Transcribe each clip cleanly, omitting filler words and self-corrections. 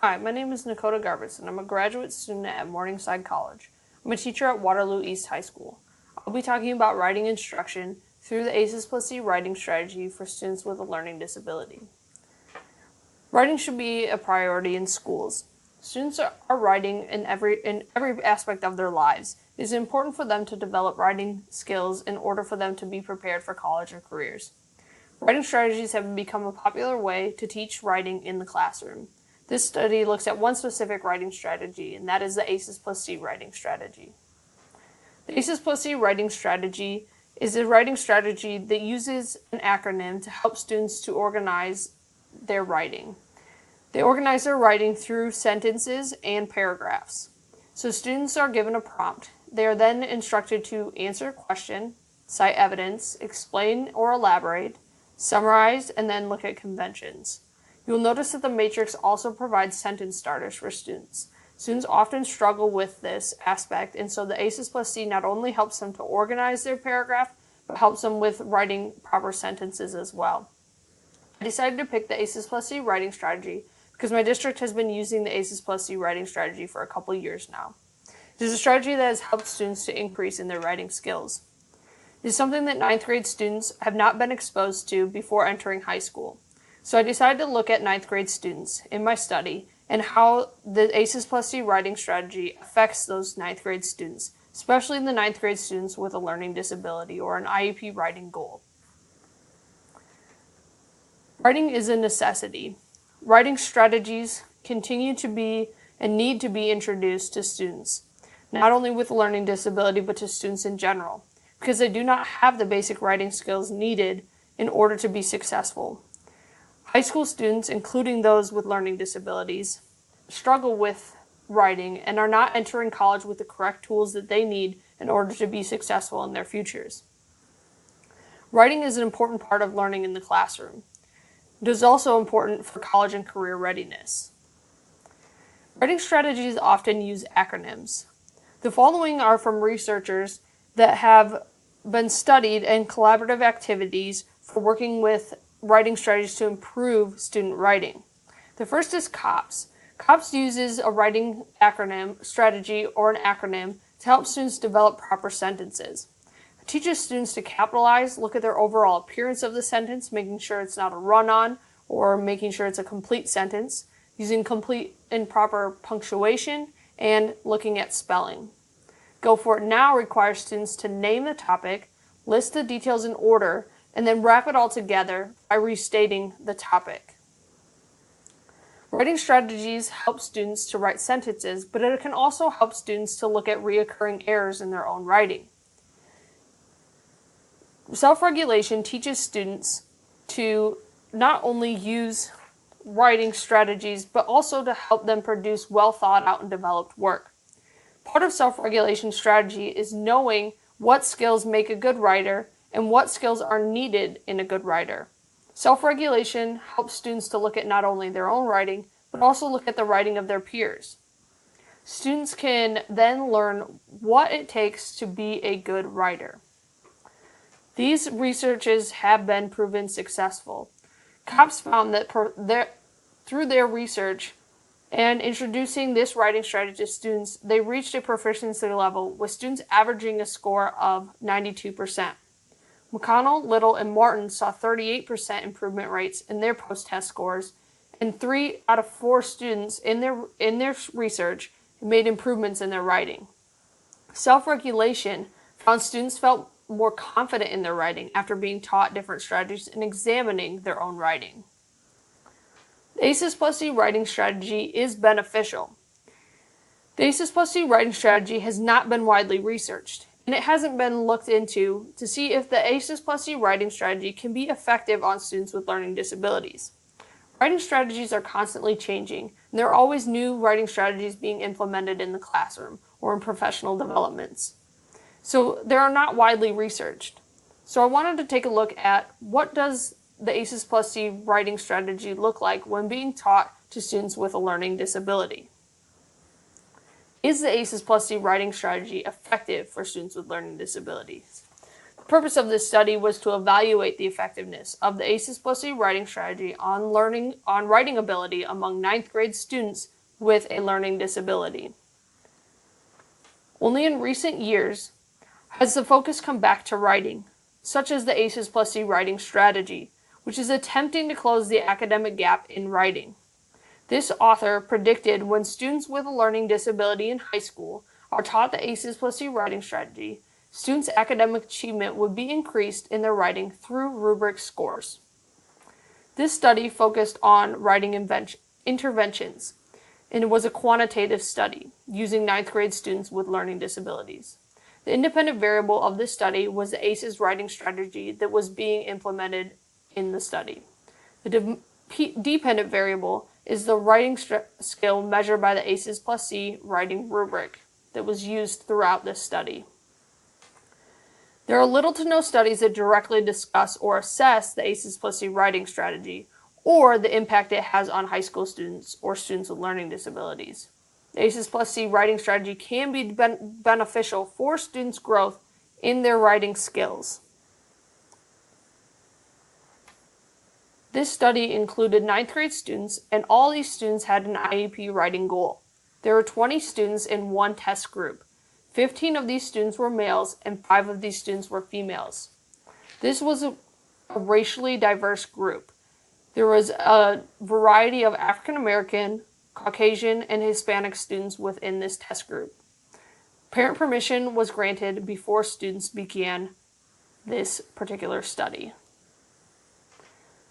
Hi, my name is Garbes, and I'm a graduate student at Morningside College. I'm a teacher at Waterloo East High School. I'll be talking about writing instruction through the ACES plus C writing strategy for students with a learning disability. Writing should be a priority in schools. Students are writing in every aspect of their lives. It is important for them to develop writing skills in order for them to be prepared for college or careers. Writing strategies have become a popular way to teach writing in the classroom. This study looks at one specific writing strategy, and that is the ACES plus C writing strategy. The ACES plus C writing strategy is a writing strategy that uses an acronym to help students to organize their writing. They organize their writing through sentences and paragraphs. So students are given a prompt. They are then instructed to answer a question, cite evidence, explain or elaborate, summarize, and then look at conventions. You'll notice that the matrix also provides sentence starters for students. Students often struggle with this aspect, and so the ACES plus C not only helps them to organize their paragraph, but helps them with writing proper sentences as well. I decided to pick the ACES plus C writing strategy because my district has been using the ACES plus C writing strategy for a couple years now. It is a strategy that has helped students to increase in their writing skills. It is something that 9th grade students have not been exposed to before entering high school. So I decided to look at 9th grade students in my study and how the ACES plus C writing strategy affects those 9th grade students, especially the 9th grade students with a learning disability or an IEP writing goal. Writing is a necessity. Writing strategies continue to be and need to be introduced to students, not only with a learning disability, but to students in general, because they do not have the basic writing skills needed in order to be successful. High school students, including those with learning disabilities, struggle with writing and are not entering college with the correct tools that they need in order to be successful in their futures. Writing is an important part of learning in the classroom. It is also important for college and career readiness. Writing strategies often use acronyms. The following are from researchers that have been studied in collaborative activities for working with writing strategies to improve student writing. The first is COPS. COPS uses a writing acronym, strategy, or an acronym to help students develop proper sentences. It teaches students to capitalize, look at their overall appearance of the sentence, making sure it's not a run-on, or making sure it's a complete sentence, using complete and proper punctuation, and looking at spelling. Go for It Now requires students to name the topic, list the details in order, and then wrap it all together by restating the topic. Writing strategies help students to write sentences, but it can also help students to look at reoccurring errors in their own writing. Self-regulation teaches students to not only use writing strategies, but also to help them produce well thought out and developed work. Part of self-regulation strategy is knowing what skills make a good writer and what skills are needed in a good writer. Self-regulation helps students to look at not only their own writing, but also look at the writing of their peers. Students can then learn what it takes to be a good writer. These researches have been proven successful. COPS found that through their research and introducing this writing strategy to students, they reached a proficiency level with students averaging a score of 92%. McConnell, Little, and Martin saw 38% improvement rates in their post-test scores, and 3 out of 4 students in their research made improvements in their writing. Self-regulation found students felt more confident in their writing after being taught different strategies and examining their own writing. The ACES plus C writing strategy is beneficial. The ACES plus C writing strategy has not been widely researched, and it hasn't been looked into to see if the ACES plus C writing strategy can be effective on students with learning disabilities. Writing strategies are constantly changing, and there are always new writing strategies being implemented in the classroom or in professional developments. So they are not widely researched. So I wanted to take a look at what does the ACES plus C writing strategy look like when being taught to students with a learning disability. Is the ACES plus C writing strategy effective for students with learning disabilities? The purpose of this study was to evaluate the effectiveness of the ACES plus C writing strategy on writing ability among ninth grade students with a learning disability. Only in recent years has the focus come back to writing, such as the ACES plus C writing strategy, which is attempting to close the academic gap in writing. This author predicted when students with a learning disability in high school are taught the ACES plus C writing strategy, students' academic achievement would be increased in their writing through rubric scores. This study focused on writing interventions, and it was a quantitative study using ninth grade students with learning disabilities. The independent variable of this study was the ACES writing strategy that was being implemented in the study. The dependent variable is the writing skill measured by the ACES plus C writing rubric that was used throughout this study. There are little to no studies that directly discuss or assess the ACES plus C writing strategy or the impact it has on high school students or students with learning disabilities. The ACES plus C writing strategy can be beneficial for students' growth in their writing skills. This study included ninth grade students, and all these students had an IEP writing goal. There were 20 students in one test group. 15 of these students were males, and 5 of these students were females. This was a racially diverse group. There was a variety of African American, Caucasian, and Hispanic students within this test group. Parent permission was granted before students began this particular study.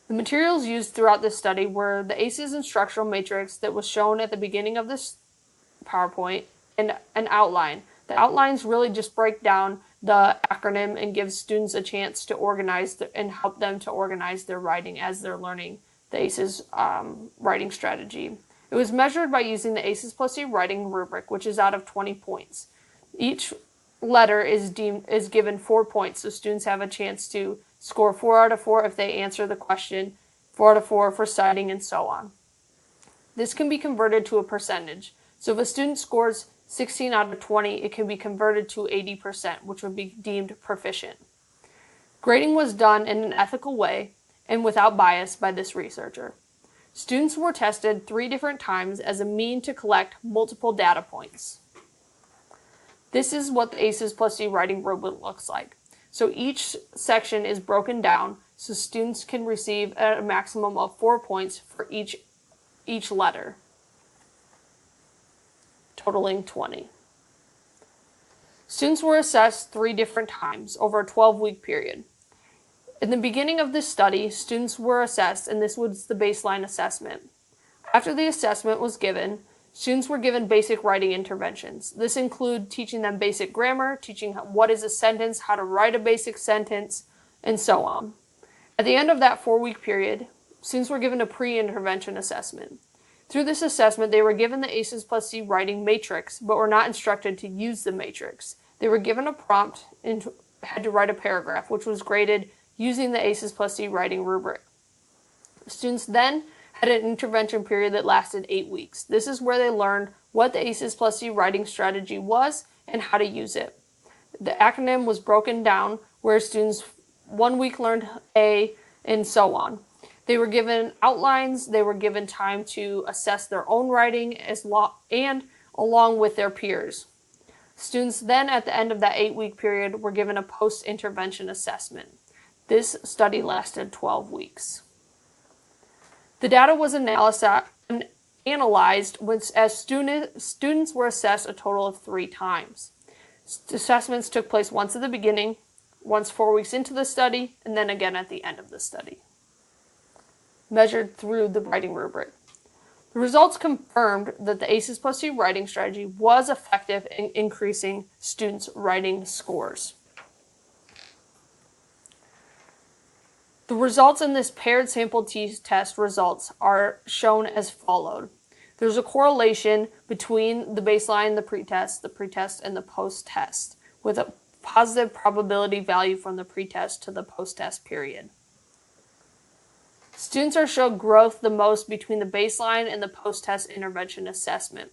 The materials used throughout this study were the ACES instructional matrix that was shown at the beginning of this PowerPoint and an outline. The outlines really just break down the acronym and give students a chance to organize and help them to organize their writing as they're learning the ACES writing strategy. It was measured by using the ACES plus C writing rubric, which is out of 20 points. Each letter is given 4 points, so students have a chance to score 4 out of 4 if they answer the question, 4 out of 4 for citing, and so on. This can be converted to a percentage. So if a student scores 16 out of 20, it can be converted to 80%, which would be deemed proficient. Grading was done in an ethical way and without bias by this researcher. Students were tested 3 different times as a mean to collect multiple data points. This is what the ACES plus C writing rubric looks like. So each section is broken down so students can receive a maximum of 4 points for each letter, totaling 20. Students were assessed 3 different times over a 12-week period. In the beginning of this study, students were assessed, and this was the baseline assessment. After the assessment was given, students were given basic writing interventions. This includes teaching them basic grammar, teaching what is a sentence, how to write a basic sentence, and so on. At the end of that 4-week period, students were given a pre-intervention assessment. Through this assessment, they were given the ACES plus C writing matrix, but were not instructed to use the matrix. They were given a prompt and had to write a paragraph, which was graded using the ACES plus C writing rubric. Students then had an intervention period that lasted 8 weeks. This is where they learned what the ACES plus C writing strategy was and how to use it. The acronym was broken down where students 1 week learned A and so on. They were given outlines, they were given time to assess their own writing and along with their peers. Students then at the end of that 8-week period were given a post-intervention assessment. This study lasted 12 weeks. The data was analyzed as students were assessed a total of 3 times. Assessments took place once at the beginning, once 4 weeks into the study, and then again at the end of the study, measured through the writing rubric. The results confirmed that the ACES plus C writing strategy was effective in increasing students' writing scores. The results in this paired sample t-test results are shown as followed. There's a correlation between the baseline, the pretest, and the post-test, with a positive probability value from the pretest to the post-test period. Students are shown growth the most between the baseline and the post-test intervention assessment.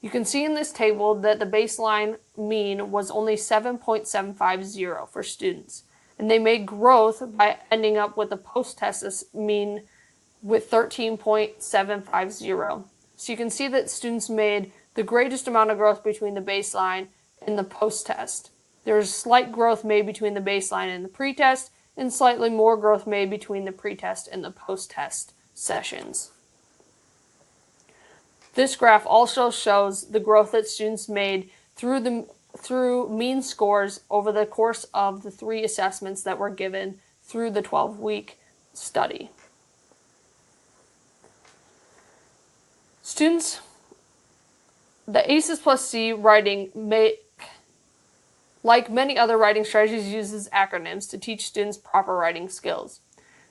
You can see in this table that the baseline mean was only 7.750 for students. and they made growth by ending up with a post-test mean with 13.750. So you can see that students made the greatest amount of growth between the baseline and the post-test. There's slight growth made between the baseline and the pre-test, and slightly more growth made between the pre-test and the post-test sessions. This graph also shows the growth that students made through mean scores over the course of the 3 assessments that were given through the 12-week study. Students, the ACES plus C writing like many other writing strategies, uses acronyms to teach students proper writing skills.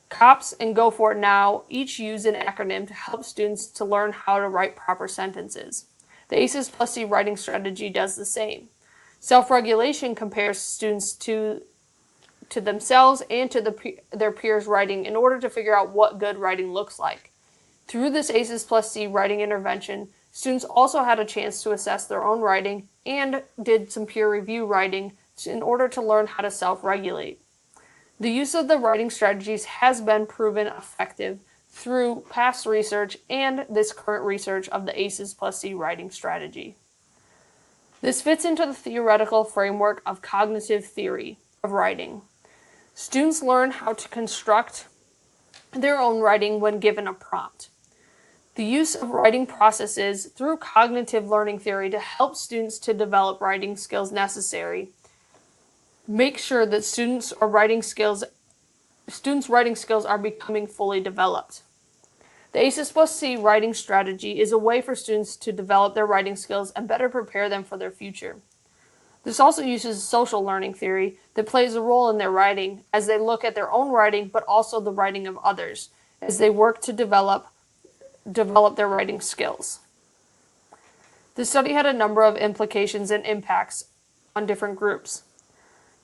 COPS and Go For It Now each use an acronym to help students to learn how to write proper sentences. The ACES plus C writing strategy does the same. Self-regulation compares students to themselves and to their peers' writing in order to figure out what good writing looks like. Through this ACES plus C writing intervention, students also had a chance to assess their own writing and did some peer review writing in order to learn how to self-regulate. The use of the writing strategies has been proven effective through past research and this current research of the ACES plus C writing strategy. This fits into the theoretical framework of cognitive theory of writing. Students learn how to construct their own writing when given a prompt. The use of writing processes through cognitive learning theory to help students to develop writing skills necessary. Make sure that students' writing skills are becoming fully developed. The ACES plus C writing strategy is a way for students to develop their writing skills and better prepare them for their future. This also uses social learning theory that plays a role in their writing as they look at their own writing, but also the writing of others as they work to develop their writing skills. The study had a number of implications and impacts on different groups.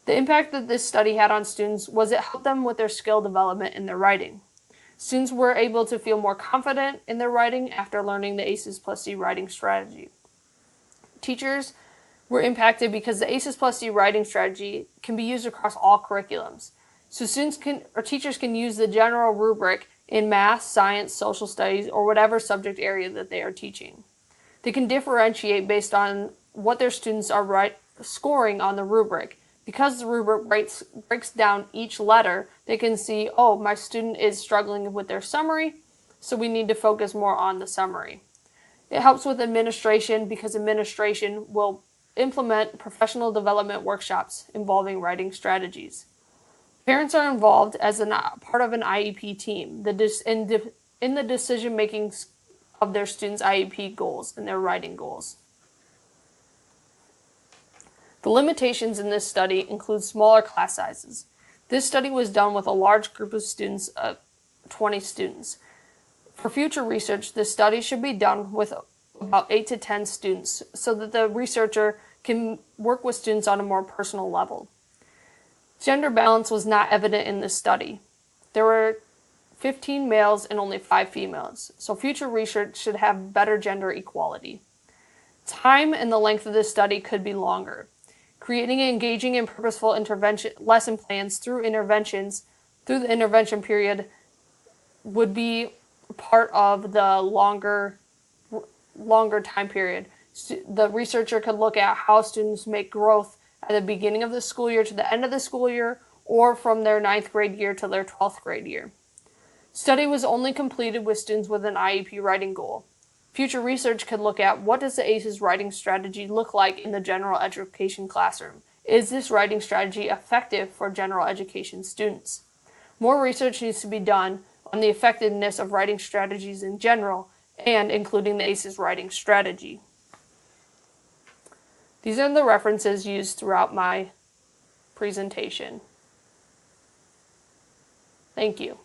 The impact that this study had on students was it helped them with their skill development in their writing. Students were able to feel more confident in their writing after learning the ACES plus C writing strategy. Teachers were impacted because the ACES plus C writing strategy can be used across all curriculums. So teachers can use the general rubric in math, science, social studies, or whatever subject area that they are teaching. They can differentiate based on what their students are scoring on the rubric. Because the rubric breaks down each letter, they can see, oh, my student is struggling with their summary, so we need to focus more on the summary. It helps with administration because administration will implement professional development workshops involving writing strategies. Parents are involved as part of an IEP team in the decision-making of their students' IEP goals and their writing goals. The limitations in this study include smaller class sizes. This study was done with a large group of students, 20 students. For future research, this study should be done with about 8 to 10 students so that the researcher can work with students on a more personal level. Gender balance was not evident in this study. There were 15 males and only 5 females, so future research should have better gender equality. Time and the length of this study could be longer. Creating engaging and purposeful lesson plans through the intervention period would be part of the longer time period. The researcher could look at how students make growth at the beginning of the school year to the end of the school year, or from their 9th grade year to their 12th grade year. Study was only completed with students with an IEP writing goal. Future research could look at what does the ACES writing strategy look like in the general education classroom. Is this writing strategy effective for general education students? More research needs to be done on the effectiveness of writing strategies in general and including the ACES writing strategy. These are the references used throughout my presentation. Thank you.